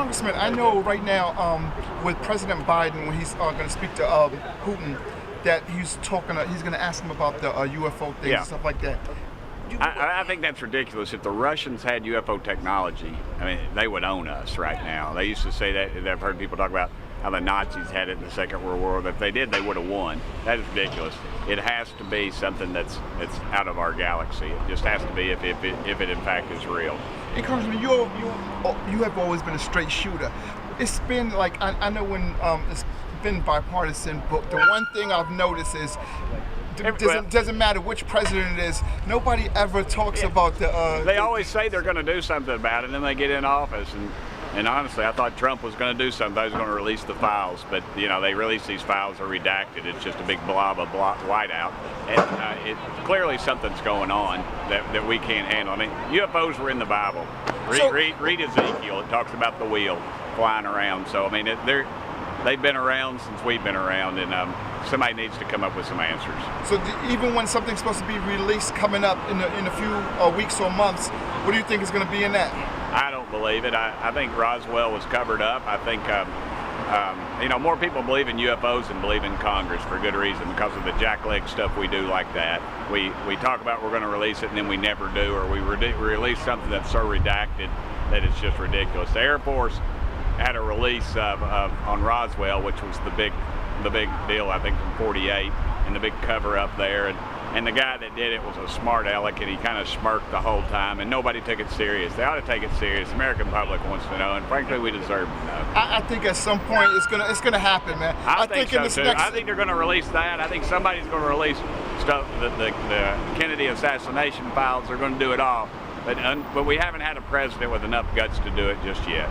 Congressman, I know right now with President Biden, when he's going to speak to Putin, that he's talking. He's going to ask him about the UFO things and stuff like that. I think that's ridiculous. If the Russians had UFO technology, I mean, they would own us right now. They used to say that. I've heard people talk about how the Nazis had it in the Second World War. If they did, they would have won. That is ridiculous. It has to be something that's out of our galaxy. It just has to be if it in fact is real. And Congressman, you have always been a straight shooter. It's been like I know when it's been bipartisan, but the one thing I've noticed is doesn't matter which president it is, nobody ever talks about the. They always say they're going to do something about it, and then they get in office. And honestly, I thought Trump was going to do something. They was going to release the files, but they release these files are redacted. It's just a big blob of whiteout, and clearly something's going on that we can't handle. I mean, UFOs were in the Bible. Read Ezekiel. It talks about the wheel flying around. So I mean, they've been around since we've been around, and somebody needs to come up with some answers. So even when something's supposed to be released coming up in a few weeks or months, what do you think is going to be in that? I don't believe it. I think Roswell was covered up. I think more people believe in UFOs than believe in Congress for good reason, because of the jackleg stuff we do like that. We talk about we're going to release it and then we never do, or we release something that's so redacted that it's just ridiculous. The Air Force had a release on Roswell, which was the big deal, I think, from '48, and the big cover up there. And the guy that did it was a smart aleck, and he kind of smirked the whole time, and nobody took it serious. They ought to take it serious. The American public wants to know, and frankly, we deserve to know. I think at some point it's gonna happen, man. I think so too. I think they're going to release that. I think somebody's going to release stuff. The Kennedy assassination files are going to do it all, but we haven't had a president with enough guts to do it just yet.